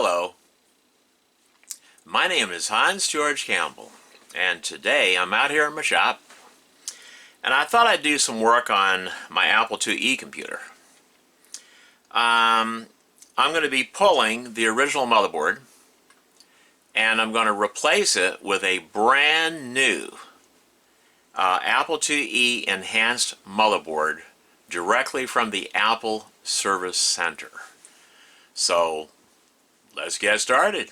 Hello, my name is Hans George Campbell, and today I'm out here in my shop, and I thought I'd do some work on my Apple IIe computer. I'm going to be pulling the original motherboard, and I'm going to replace it with a brand new Apple IIe Enhanced motherboard directly from the Apple Service Center. So let's get started.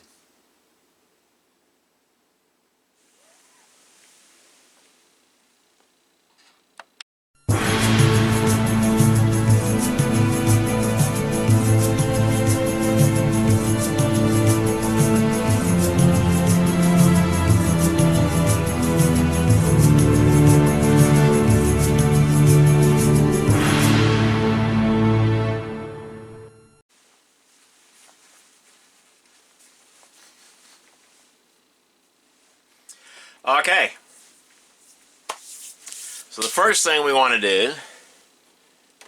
Okay, so the first thing we want to do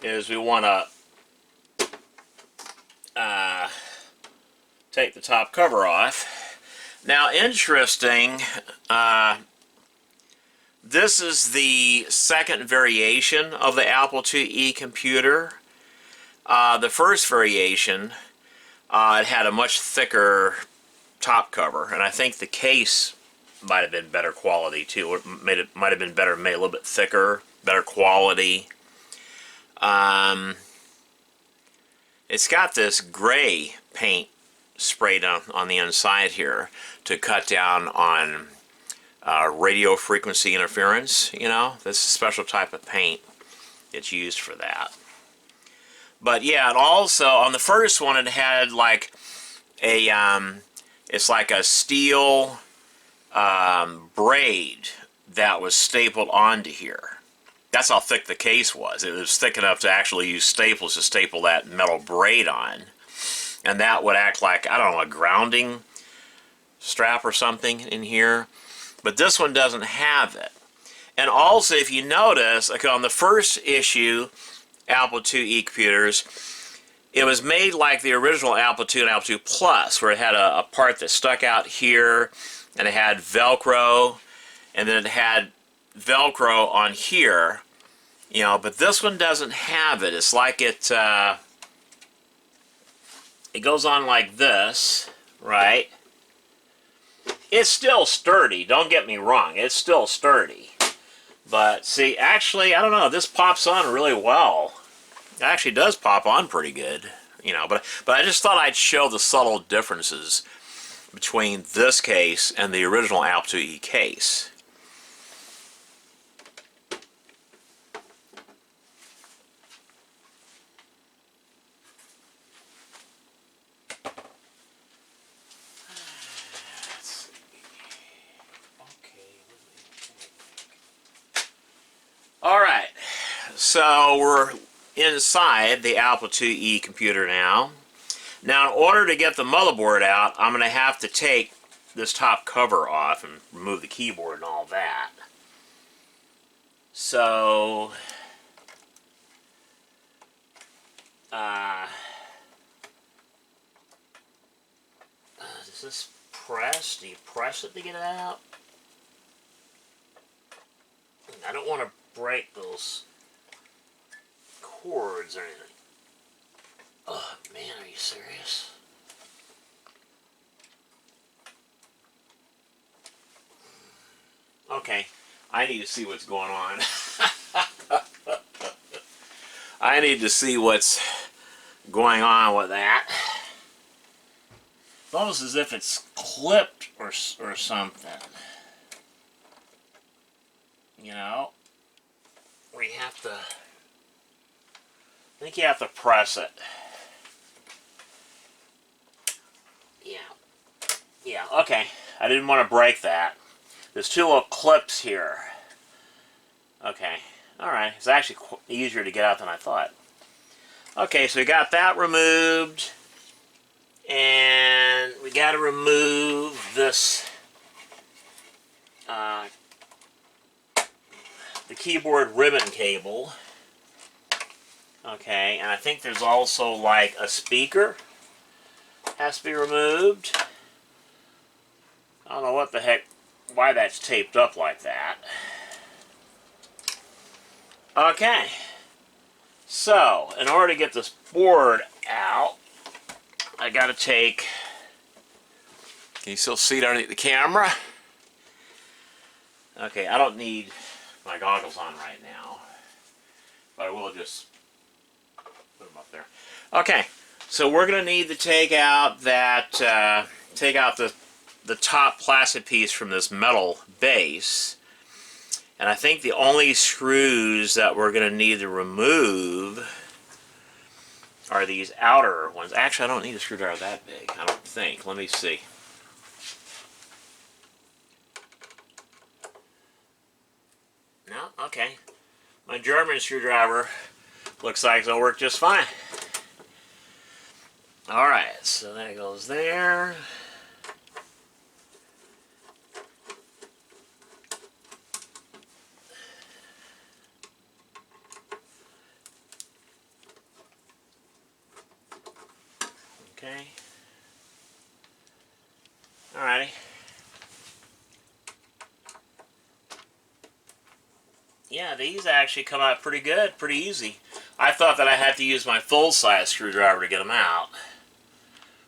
is we want to take the top cover off. Now, interesting, this is the second variation of the Apple IIe computer. The first variation, it had a much thicker top cover, and I think the case might have been better quality too. It might have been better, made a little bit thicker, better quality. It's got this gray paint sprayed on the inside here to cut down on radio frequency interference. You know, this is a special type of paint that's used for that. But yeah, it also, on the first one, it had like a, it's like a steel braid that was stapled onto here. That's how thick the case was. It was thick enough to actually use staples to staple that metal braid on. And that would act like, I don't know, a grounding strap or something in here. But this one doesn't have it. And also, if you notice, like on the first issue, Apple IIe computers, it was made like the original Apple II and Apple II Plus, where it had a part that stuck out here, and it had Velcro, and then it had Velcro on here, you know, but this one doesn't have it. It's like it goes on like this, right? It's still sturdy, don't get me wrong, it's still sturdy. But see, actually, I don't know, this pops on really well. It actually does pop on pretty good, you know, but I just thought I'd show the subtle differences between this case and the original Apple IIe case. Alright, so we're inside the Apple IIe computer now. Now, in order to get the motherboard out, I'm going to have to take this top cover off and remove the keyboard and all that. So, does this press? Do you press it to get it out? I don't want to break those cords or anything. Oh, man, are you serious? Okay, I need to see what's going on. I need to see what's going on with that. It's almost as if it's clipped or something. You know? We have to... I think you have to press it. Yeah, okay. I didn't want to break that. There's two little clips here. Okay, alright. It's actually easier to get out than I thought. Okay, so we got that removed. And we got to remove this the keyboard ribbon cable. Okay, and I think there's also like a speaker has to be removed. I don't know what the heck, why that's taped up like that. Okay, so in order to get this board out, I got to take, can you still see it underneath the camera? Okay, I don't need my goggles on right now, but I will just put them up there. Okay, so we're going to need to take out that, take out the top plastic piece from this metal base. And I think the only screws that we're going to need to remove are these outer ones. Actually, I don't need a screwdriver that big, I don't think. Let me see. No? Okay. My German screwdriver looks like it'll work just fine. Alright, so that goes there. Okay. Alrighty. Yeah, these actually come out pretty good, pretty easy. I thought that I had to use my full-size screwdriver to get them out,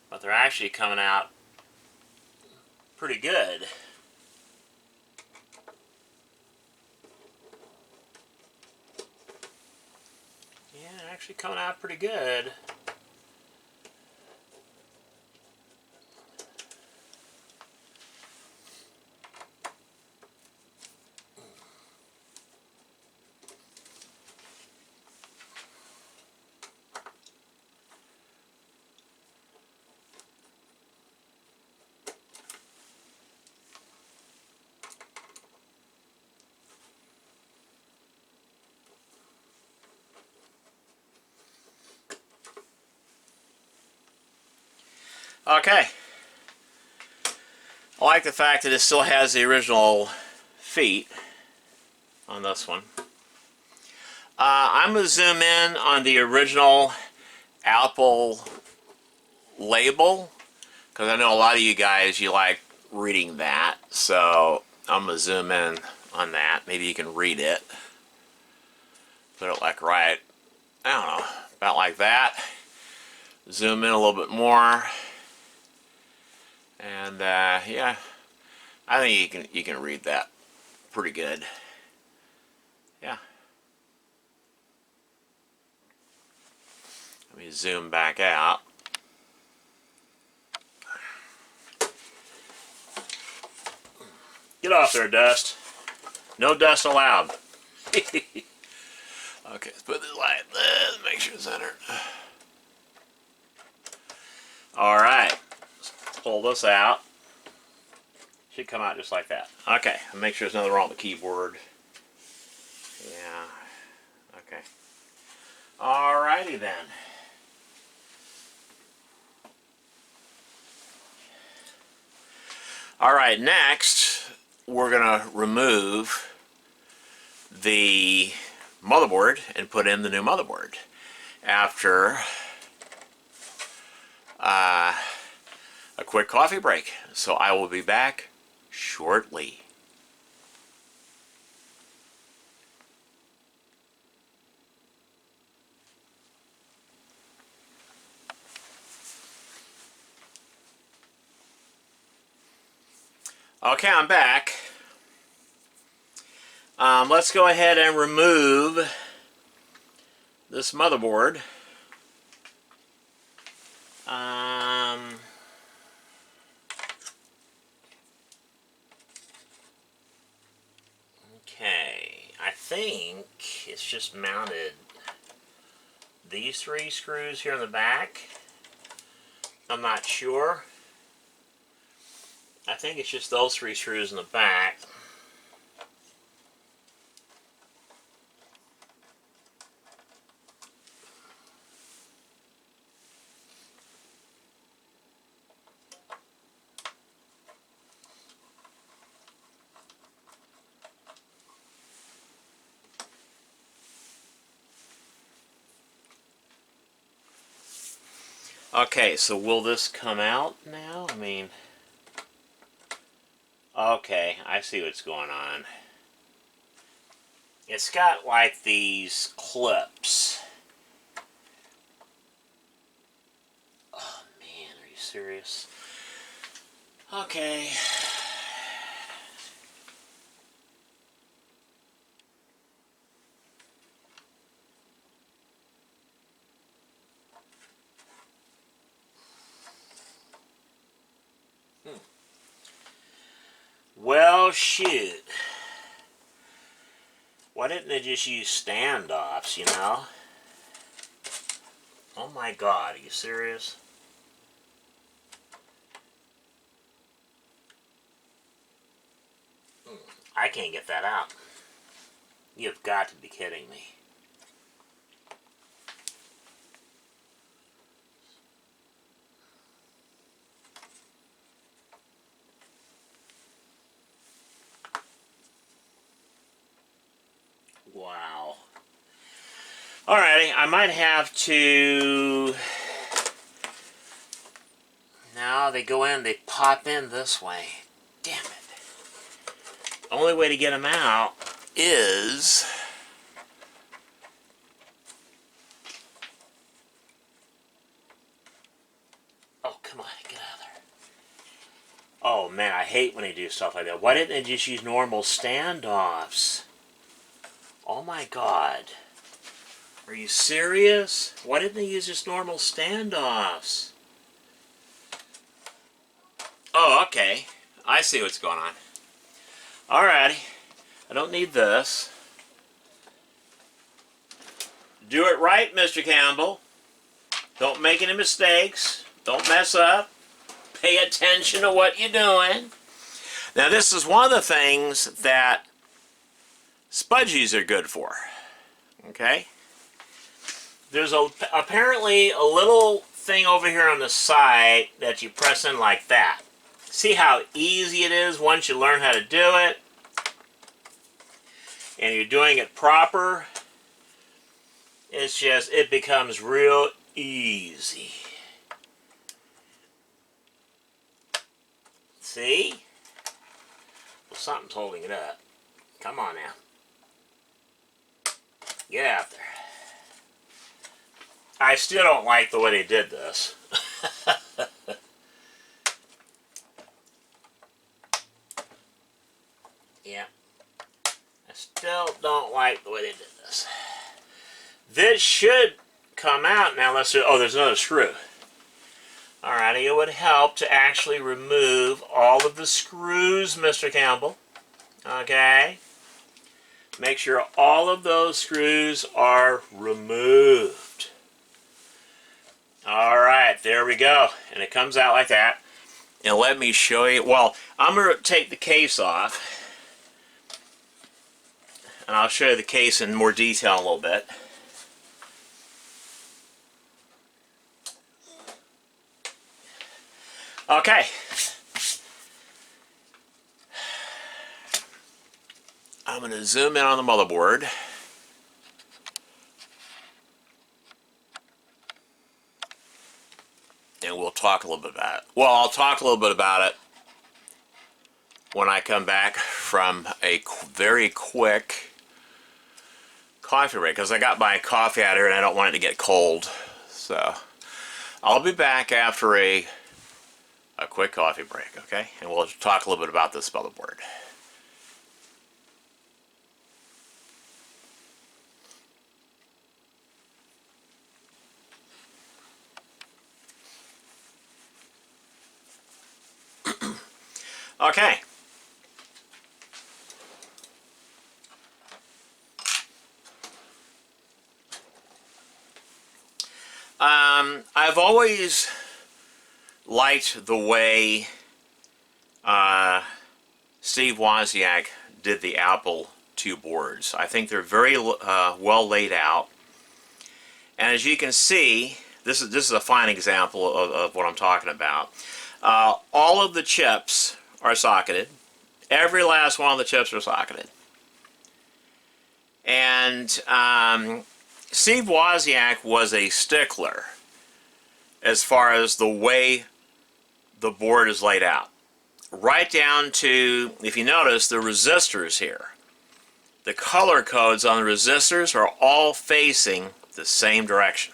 but they're actually coming out pretty good. Yeah, they're actually coming out pretty good. Okay. I like the fact that it still has the original feet on this one. I'm going to zoom in on the original Apple label, because I know a lot of you guys, you like reading that. So I'm going to zoom in on that. Maybe you can read it. Put it like right, I don't know, about like that. Zoom in a little bit more. And yeah, I think you can read that pretty good. Yeah. Let me zoom back out. Get off there, dust. No dust allowed. Okay, let's put this like this, make sure it's centered. Alright, let's pull this out. Should come out just like that. Okay, make sure there's nothing wrong with the keyboard. Yeah, okay. Alrighty then. Alright, next we're going to remove the motherboard and put in the new motherboard after a quick coffee break. So I will be back shortly. Okay, I'm back. Let's go ahead and remove this motherboard. Okay, I think it's just mounted these three screws here in the back. I'm not sure. I think it's just those three screws in the back. Okay, so will this come out now? I mean, okay, I see what's going on. It's got like these clips. Oh man, are you serious? Okay. Well, shoot. Why didn't they just use standoffs, you know? Oh my god, are you serious? I can't get that out. You've got to be kidding me. Wow. Alrighty, I might have to... Now they go in, they pop in this way. Damn it. The only way to get them out is... Oh, come on, get out of there. Oh man, I hate when they do stuff like that. Why didn't they just use normal standoffs? Oh my god. Are you serious? Why didn't they use just normal standoffs? Oh, okay. I see what's going on. Alrighty. I don't need this. Do it right, Mr. Campbell. Don't make any mistakes. Don't mess up. Pay attention to what you're doing. Now, this is one of the things that spudgies are good for. Okay? There's apparently a little thing over here on the side that you press in like that. See how easy it is once you learn how to do it? And you're doing it proper. It's just, it becomes real easy. See? Well, something's holding it up. Come on now. Get out there. I still don't like the way they did this. Yeah. I still don't like the way they did this. This should come out now. Let's do, oh, there's another screw. Alrighty, it would help to actually remove all of the screws, Mr. Campbell. Okay? Make sure all of those screws are removed. Alright, there we go. And it comes out like that. And let me show you. Well, I'm going to take the case off. And I'll show you the case in more detail a little bit. Okay. I'm going to zoom in on the motherboard. And we'll talk a little bit about it. Well, I'll talk a little bit about it when I come back from a very quick coffee break, because I got my coffee out here and I don't want it to get cold. So I'll be back after a quick coffee break, okay? And we'll talk a little bit about this motherboard. Okay. I've always liked the way Steve Wozniak did the Apple II boards. I think they're very well laid out. And as you can see, this is a fine example of what I'm talking about. All of the chips are socketed. Every last one of the chips are socketed. And Steve Wozniak was a stickler as far as the way the board is laid out. Right down to, if you notice, the resistors here. The color codes on the resistors are all facing the same direction.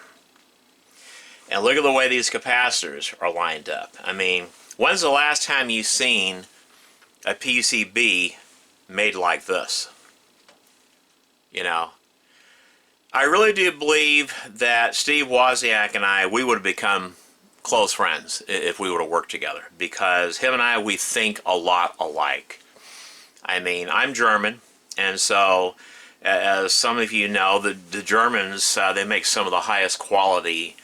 And look at the way these capacitors are lined up. I mean, when's the last time you've seen a PCB made like this? You know, I really do believe that Steve Wozniak and I, we would have become close friends if we would have worked together, because him and I, we think a lot alike. I mean, I'm German, and so as some of you know, the Germans, they make some of the highest quality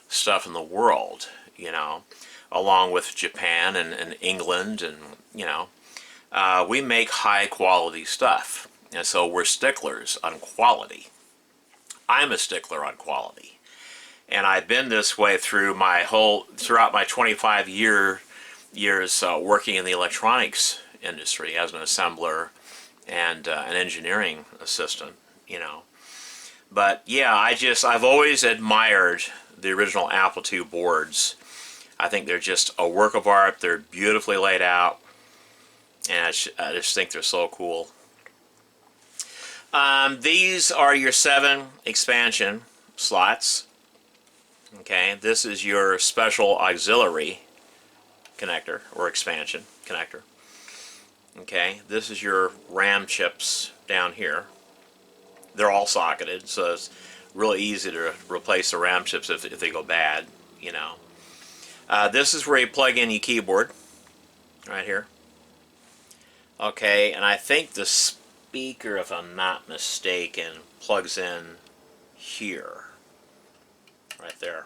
stuff in the world, you know, along with Japan and England, and, you know, we make high quality stuff, and so we're sticklers on quality. I'm a stickler on quality, and I've been this way throughout my 25 years working in the electronics industry as an assembler and an engineering assistant, you know. But yeah, I've always admired the original Apple II boards. I think they're just a work of art. They're beautifully laid out, and I just think they're so cool. These are your 7 expansion slots. Okay, this is your special auxiliary connector or expansion connector. Okay, this is your RAM chips down here. They're all socketed, so it's really easy to replace the RAM chips if they go bad, you know. This is where you plug in your keyboard, right here. Okay, and I think the speaker, if I'm not mistaken, plugs in here, right there.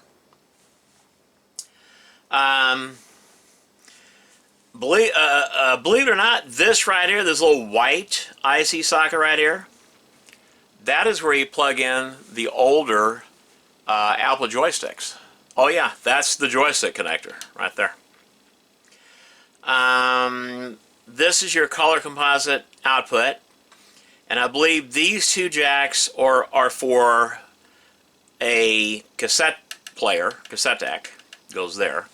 Believe it or not, this right here, this little white IC socket right here, that is where you plug in the older Apple joysticks. Oh yeah, that's the joystick connector right there. This is your color composite output, and I believe these 2 jacks are for a cassette player, cassette deck, goes there.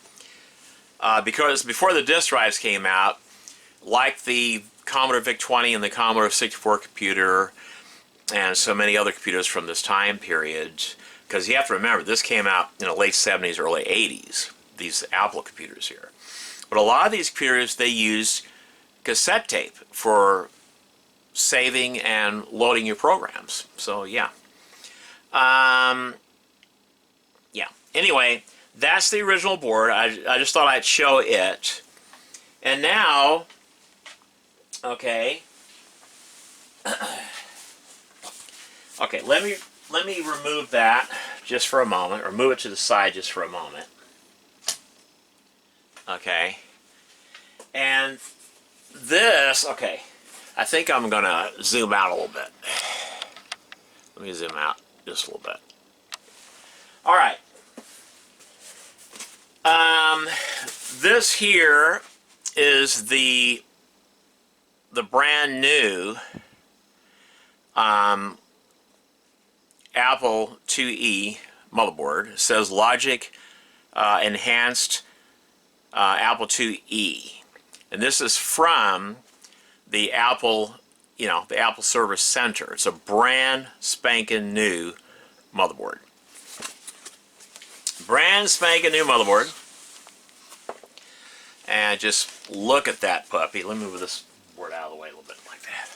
Because before the disk drives came out, like the Commodore VIC-20 and the Commodore 64 computer, and so many other computers from this time period, because you have to remember, this came out in the late 70s, early 80s, these Apple computers here. But a lot of these computers, they use cassette tape for saving and loading your programs. So, yeah. Yeah. Anyway, that's the original board. I just thought I'd show it. And now, okay. Okay, let me remove that just for a moment, or move it to the side just for a moment. Okay. And this, okay, I think I'm going to zoom out a little bit. Let me zoom out just a little bit. All right. This here is the brand new Apple IIe motherboard. It says Logic Enhanced Apple IIe, and this is from the Apple, you know, the Apple Service Center. It's a brand spanking new motherboard. Brand spanking new motherboard. And just look at that puppy. Let me move this board out of the way a little bit like that.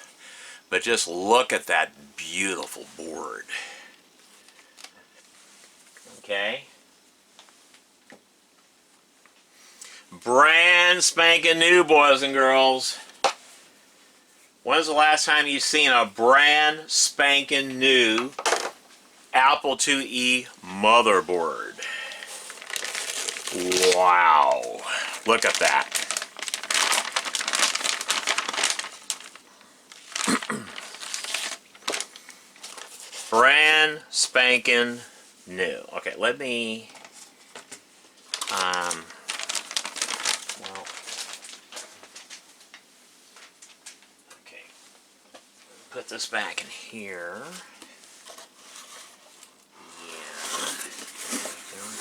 But just look at that beautiful board. Okay. Brand spanking new, boys and girls. When's the last time you've seen a brand spanking new Apple IIe motherboard? Wow. Look at that. Brand spanking new. Okay, let me well, okay, put this back in here. Yeah,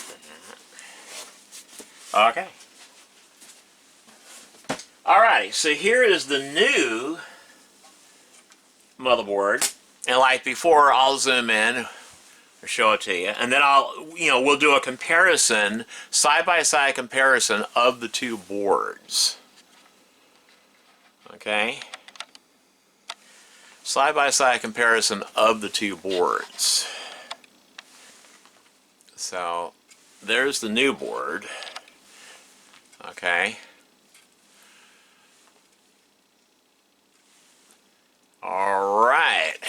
that. Okay. Alrighty, so here is the new motherboard. And like before, I'll zoom in or show it to you. And then we'll do a comparison, side-by-side comparison of the two boards. Okay? Side-by-side comparison of the two boards. So, there's the new board. Okay? Alright.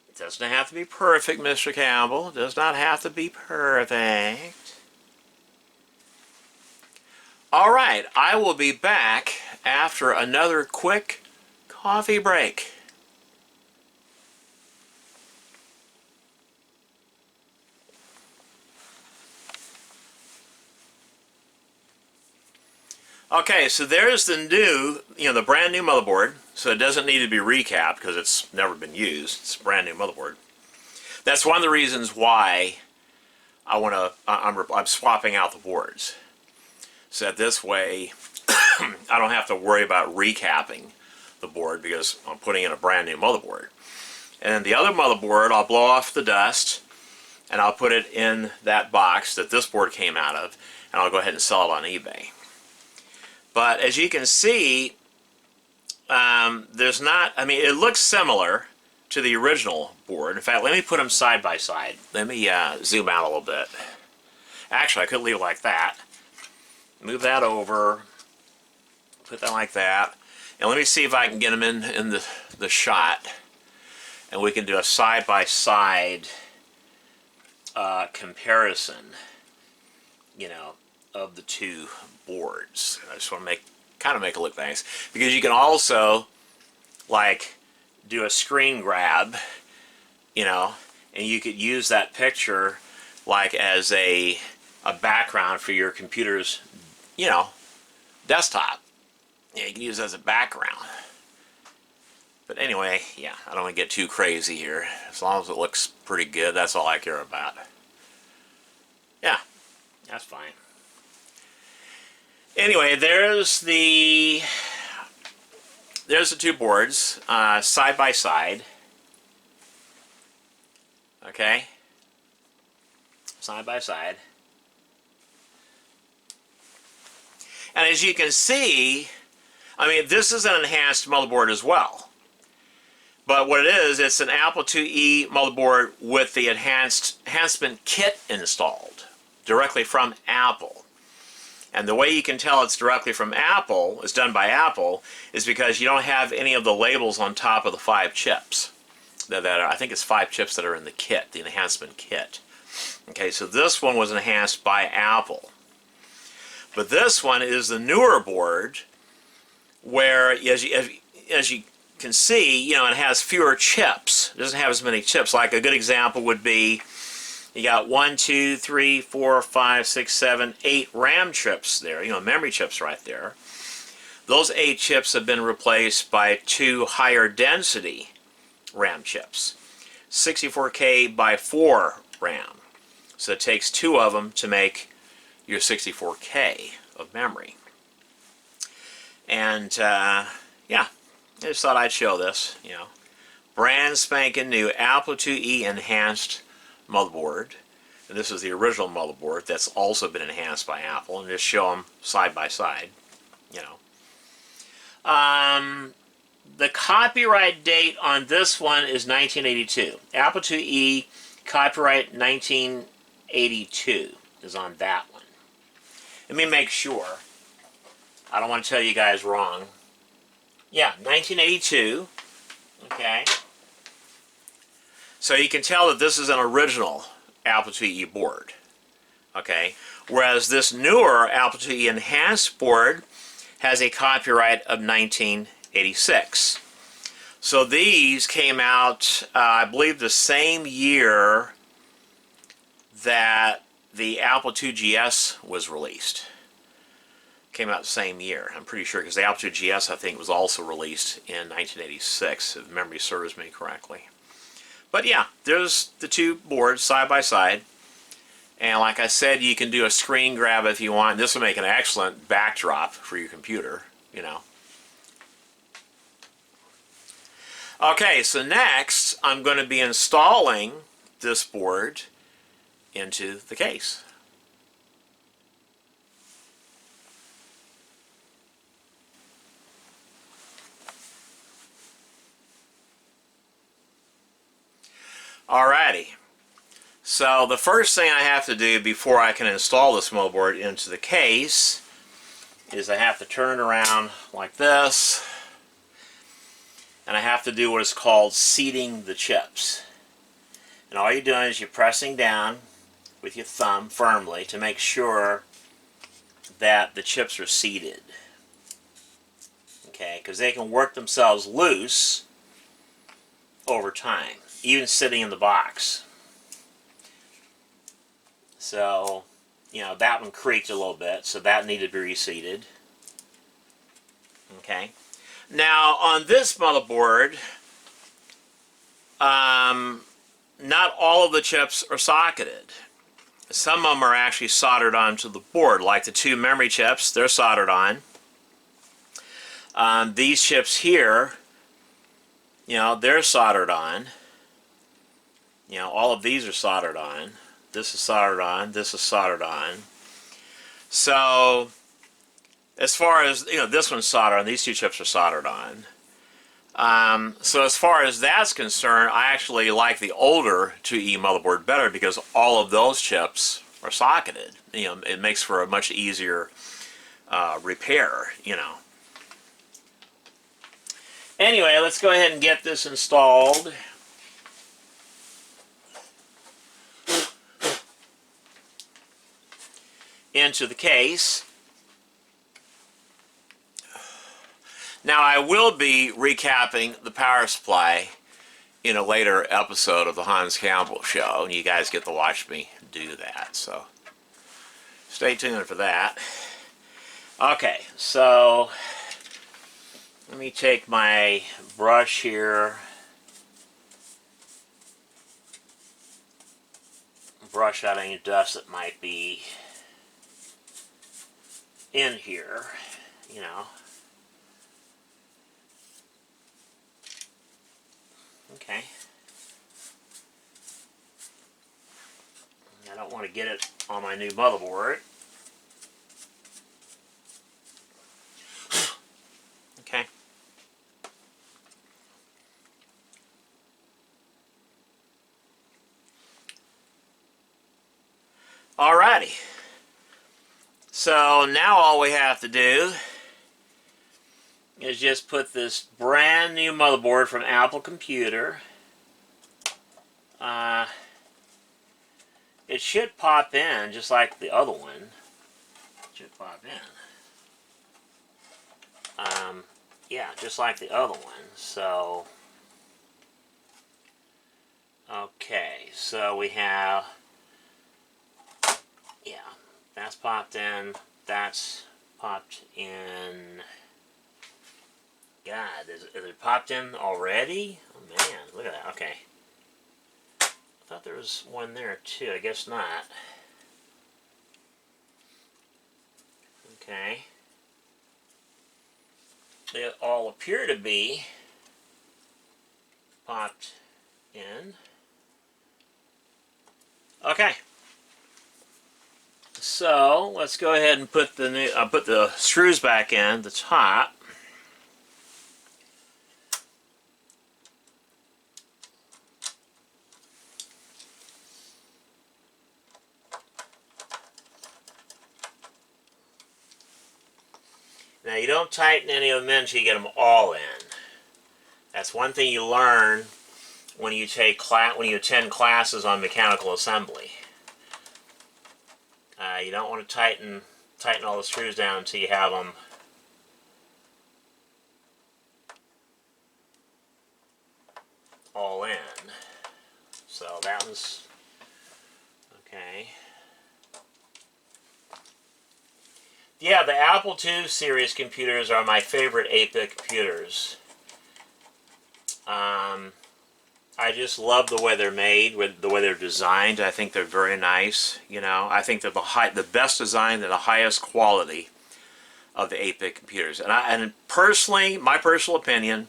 It doesn't have to be perfect, Mr. Campbell. It does not have to be perfect. Alright, I will be back after another quick coffee break. Okay, so there's the new, the brand new motherboard. So it doesn't need to be recapped because it's never been used. It's a brand new motherboard. That's one of the reasons why I'm swapping out the boards. So that this way I don't have to worry about recapping the board because I'm putting in a brand new motherboard. And then the other motherboard, I'll blow off the dust and I'll put it in that box that this board came out of, and I'll go ahead and sell it on eBay. But as you can see, it looks similar to the original board. In fact, let me put them side by side. Let me zoom out a little bit. Actually, I could leave it like that. Move that over. Put that like that. And let me see if I can get them in the shot. And we can do a side by side comparison, of the two boards. I just want to kind of make it look nice, because you can also do a screen grab, and you could use that picture as a background for your computer's desktop. Yeah, you can use it as a background. But anyway, yeah, I don't want to get too crazy here. As long as it looks pretty good, that's all I care about. Yeah, that's fine. Anyway, there's the two boards side by side. Okay, side by side. And as you can see, this is an enhanced motherboard as well. But what it is, it's an Apple IIe motherboard with the enhancement kit installed directly from Apple. And the way you can tell it's directly from Apple, it's done by Apple, is because you don't have any of the labels on top of the 5 chips. I think it's 5 chips that are in the kit, the enhancement kit. Okay, so this one was enhanced by Apple. But this one is the newer board, where, as you can see, it has fewer chips. It doesn't have as many chips. Like a good example would be, you got 1, 2, 3, 4, 5, 6, 7, 8 RAM chips there, memory chips right there. Those 8 chips have been replaced by 2 higher density RAM chips. 64K by 4 RAM. So it takes 2 of them to make your 64K of memory. And yeah, I just thought I'd show this, brand spanking new Apple IIe Enhanced motherboard. And this is the original motherboard that's also been enhanced by Apple, and just show them side by side. The copyright date on this one is 1982. Apple IIe copyright 1982 is on that one. Let me make sure. I don't want to tell you guys wrong. Yeah, 1982. Okay. So you can tell that this is an original Apple IIe board. Okay. Whereas this newer Apple IIe Enhanced board has a copyright of 1986. So these came out, I believe, the same year that the Apple IIgs was released. Came out the same year, I'm pretty sure, because the Apple IIgs, I think, was also released in 1986, if memory serves me correctly. But yeah, there's the two boards side by side. And like I said, you can do a screen grab if you want. This will make an excellent backdrop for your computer, you know. Okay, so next I'm going to be installing this board into the case. Alrighty, so the first thing I have to do before I can install this motherboard into the case is I have to turn it around like this, and I have to do what is called seating the chips. And all you're doing is you're pressing down with your thumb firmly to make sure that the chips are seated. Okay, because they can work themselves loose over time, even sitting in the box. So, you know, that one creaked a little bit, so that needed to be reseated. Okay. Now, on this motherboard, not all of the chips are socketed. Some of them are actually soldered onto the board, like the two memory chips, they're soldered on. These chips here, you know, they're soldered on. You know, all of these are soldered on. This is soldered on. This is soldered on. So, as far as, you know, this one's soldered on. These two chips are soldered on. So as far as that's concerned, I actually like the older IIe motherboard better because all of those chips are socketed. You know, it makes for a much easier repair, you know. Anyway, let's go ahead and get this installed. Into the case. Now I will be recapping the power supply in a later episode of the Hans Campbell Show, and you guys get to watch me do that, so stay tuned for that. Okay, so let me take my brush here, brush out any dust that might be in here, you know. Okay. I don't want to get it on my new motherboard. Okay. Alrighty. So now all we have to do is just put this brand new motherboard from Apple Computer. It should pop in just like the other one. It should pop in. Yeah, just like the other one. So, okay, so we have, yeah, that's popped in. That's popped in. God, is it popped in already? Oh man, look at that. Okay. I thought there was one there too. I guess not. Okay. They all appear to be popped in. Okay. So let's go ahead and put the new put the screws back in the top. Now you don't tighten any of them in until you get them all in. That's one thing you learn when you attend classes on mechanical assembly. You don't want to tighten all the screws down until you have them all in. So that was okay. Yeah, the Apple II series computers are my favorite 8-bit computers. I just love the way they're made, with the way they're designed. I think they're very nice. You know, I think they're the best design and the highest quality of the 8-bit computers. And personally, my personal opinion,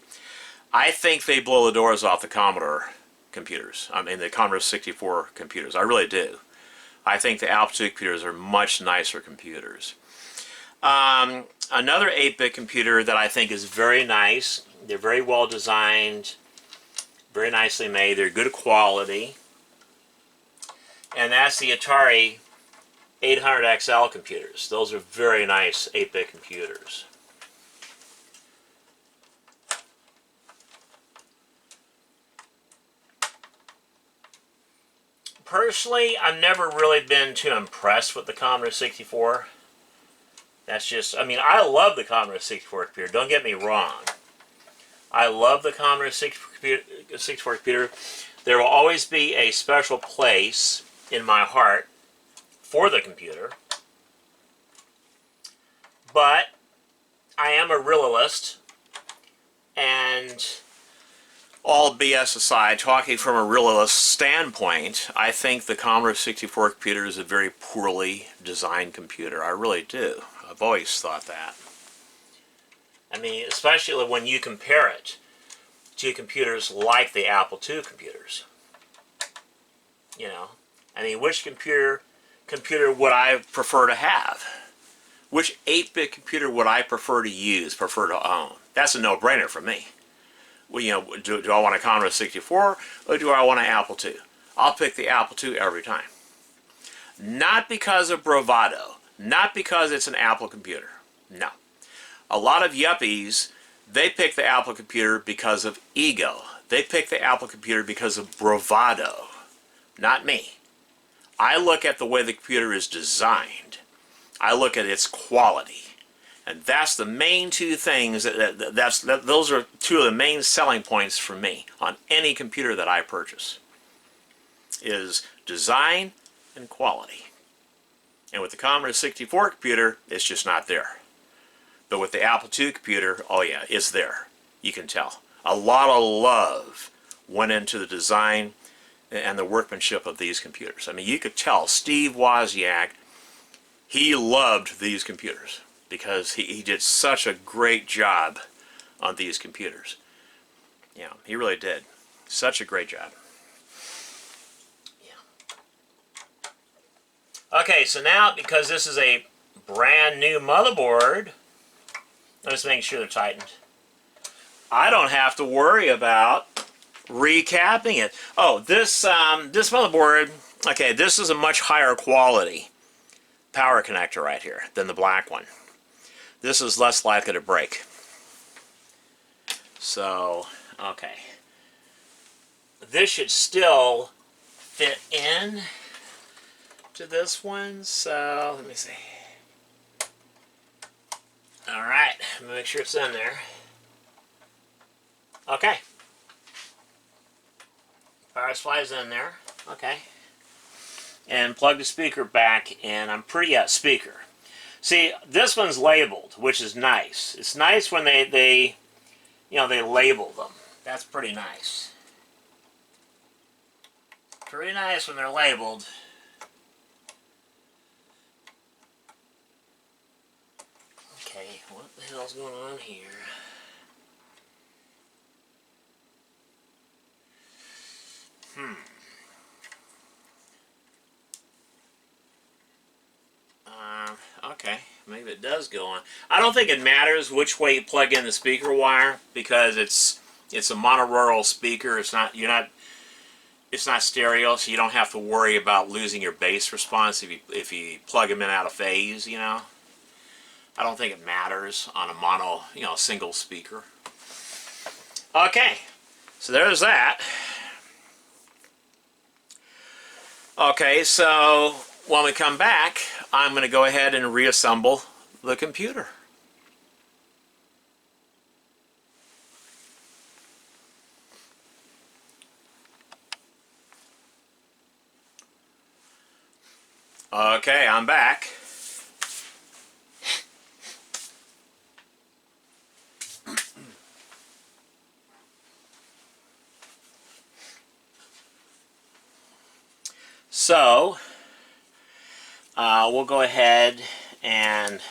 I think they blow the doors off the Commodore computers. I mean, the Commodore 64 computers. I really do. I think the Apple II computers are much nicer computers. Another 8-bit computer that I think is very nice. They're very well designed, very nicely made. They're good quality. And that's the Atari 800XL computers. Those are very nice 8-bit computers. Personally, I've never really been too impressed with the Commodore 64. That's just, I mean, I love the Commodore 64 computer. Don't get me wrong. I love the Commodore 64 computer. There will always be a special place in my heart for the computer. But I am a realist, and all BS aside, talking from a realist standpoint, I think the Commodore 64 computer is a very poorly designed computer. I really do. I've always thought that. I mean, especially when you compare it to computers like the Apple II computers. You know, I mean, which computer would I prefer to have? Which 8-bit computer would I prefer to use, prefer to own? That's a no-brainer for me. Well, you know, do I want a Commodore 64 or do I want an Apple II? I'll pick the Apple II every time. Not because of bravado. Not because it's an Apple computer. No. A lot of yuppies, they pick the Apple computer because of ego. They pick the Apple computer because of bravado. Not me. I look at the way the computer is designed. I look at its quality. And that's the main two things, those are two of the main selling points for me on any computer that I purchase, is design and quality. And with the Commodore 64 computer, it's just not there. But with the Apple II computer, oh yeah, it's there. You can tell. A lot of love went into the design and the workmanship of these computers. I mean, you could tell Steve Wozniak, he loved these computers because he did such a great job on these computers. Yeah, he really did. Such a great job. Yeah. Okay, so now, because this is a brand new motherboard, let's make sure they're tightened. I don't have to worry about recapping it. Oh, this motherboard, okay, this is a much higher quality power connector right here than the black one. This is less likely to break. So, okay. This should still fit in to this one, so let me see. Alright, let me make sure it's in there. Okay. Power supply's in there. Okay. And plug the speaker back in. I'm pretty speaker. See, this one's labeled, which is nice. It's nice when they label them. That's pretty nice. Pretty nice when they're labeled. Okay, what the hell's going on here? Okay, maybe it does go on. I don't think it matters which way you plug in the speaker wire because it's a monaural speaker. It's not stereo, so you don't have to worry about losing your bass response if you plug them in out of phase. You know, I don't think it matters on a mono, single speaker. Okay, so there's that. Okay, so when we come back, I'm going to go ahead and reassemble the computer. Okay, I'm back. So we'll go ahead and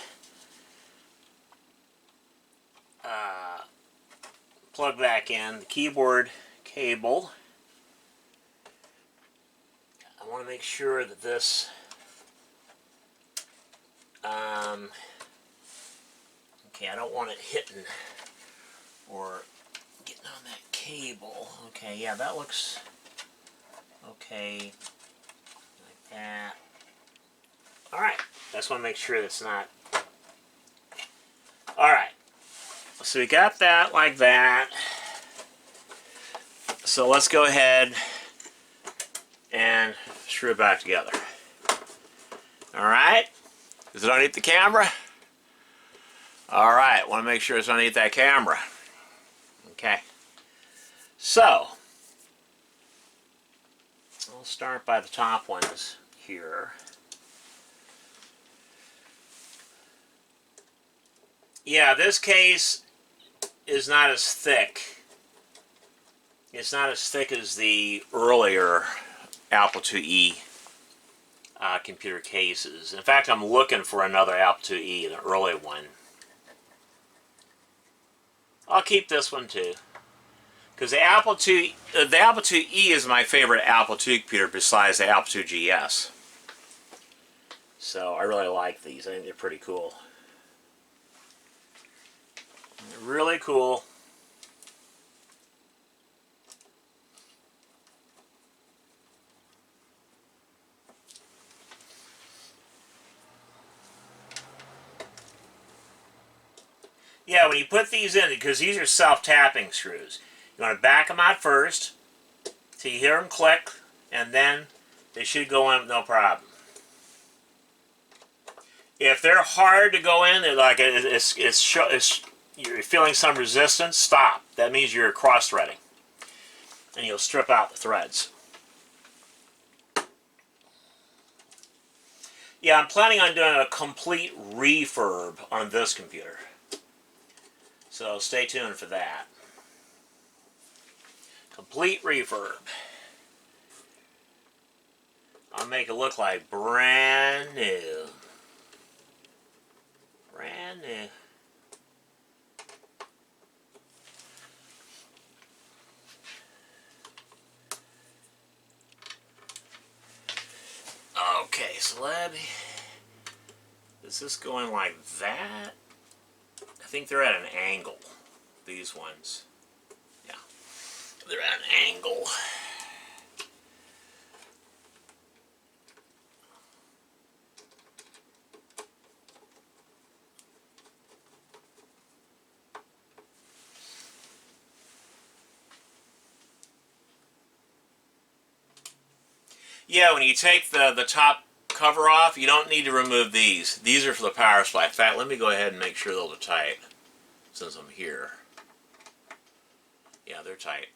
plug back in the keyboard cable. I want to make sure that this okay, I don't want it hitting or getting on that cable. Okay, yeah, that looks okay, like that. Alright, I just want to make sure that's not... Alright, so we got that like that. So let's go ahead and screw it back together. Alright, is it underneath the camera? Alright, want to make sure it's underneath that camera. Okay, so I'll start by the top ones here. Yeah, this case is not as thick. It's not as thick as the earlier Apple IIe computer cases. In fact, I'm looking for another Apple IIe, the early one. I'll keep this one too, because the Apple IIe is my favorite Apple II computer besides the Apple II GS. So I really like these. I think they're pretty cool. They're really cool. Yeah, when you put these in, because these are self-tapping screws, you want to back them out first, so you hear them click, and then they should go in with no problem. If they're hard to go in, they're like you're feeling some resistance, stop. That means you're cross-threading, and you'll strip out the threads. Yeah, I'm planning on doing a complete refurb on this computer. So stay tuned for that. Complete refurb. I'll make it look like brand new. Brand new. Okay, so let me... Is this going like that? I think they're at an angle, these ones. Yeah, they're at an angle. Yeah, when you take the top cover off, you don't need to remove these. These are for the power supply. In fact, let me go ahead and make sure those are tight since I'm here. Yeah, they're tight.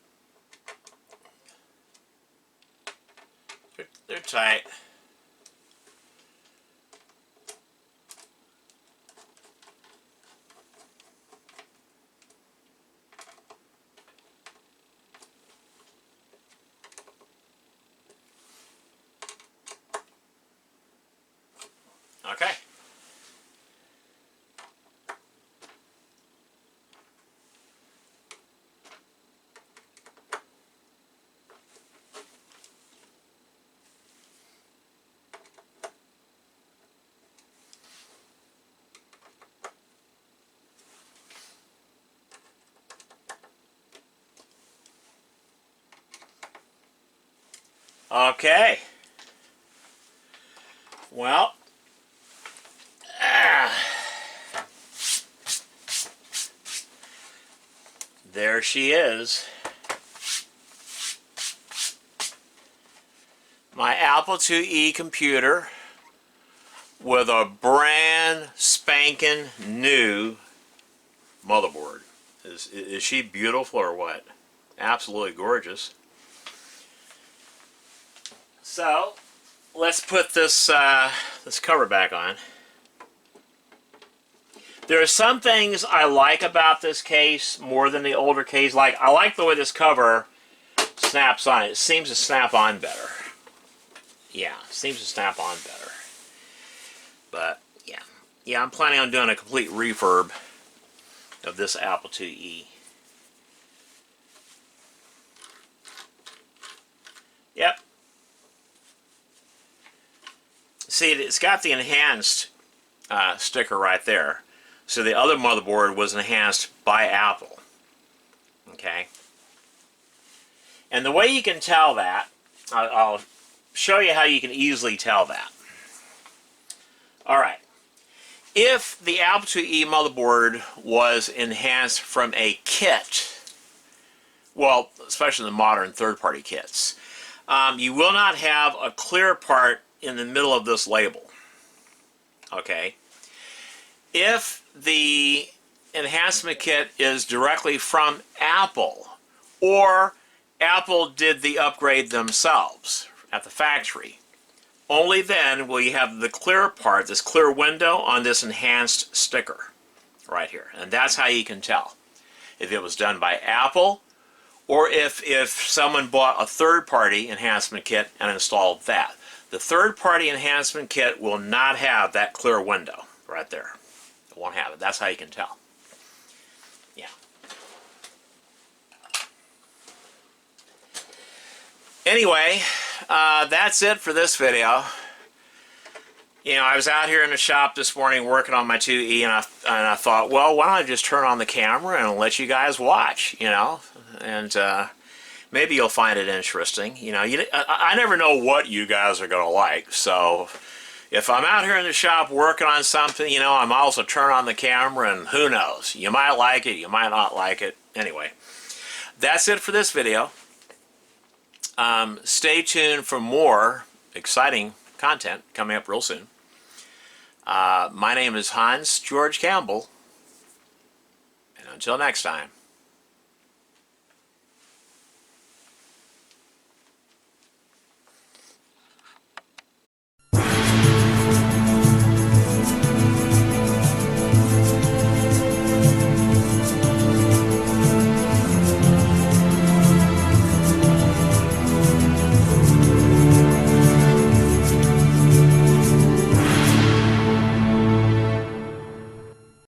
They're tight. Okay. Okay. Well, there she is. My Apple IIe computer with a brand spanking new motherboard. Is she beautiful or what? Absolutely gorgeous. So let's put this this cover back on. There are some things I like about this case more than the older case. Like, I like the way this cover snaps on. It seems to snap on better. Yeah, seems to snap on better. But yeah, I'm planning on doing a complete refurb of this Apple IIe. Yep. See, it's got the enhanced sticker right there. So the other motherboard was enhanced by Apple. Okay. And the way you can tell that, I'll show you how you can easily tell that. Alright. If the Apple IIe motherboard was enhanced from a kit, well, especially the modern third-party kits, you will not have a clear part in the middle of this label. Okay? If the enhancement kit is directly from Apple, or Apple did the upgrade themselves at the factory, only then will you have the clear part, this clear window on this enhanced sticker right here. And that's how you can tell if it was done by Apple, or if someone bought a third-party enhancement kit and installed that. The third-party enhancement kit will not have that clear window right there. It won't have it. That's how you can tell. Yeah. Anyway, that's it for this video. You know, I was out here in the shop this morning working on my IIe, and I thought, well, why don't I just turn on the camera and let you guys watch, you know? And maybe you'll find it interesting. You know, I never know what you guys are going to like, so if I'm out here in the shop working on something, you know, I'm also turn on the camera, and who knows? You might like it, you might not like it. Anyway, that's it for this video. Stay tuned for more exciting content coming up real soon. My name is Hans George Campbell, and until next time.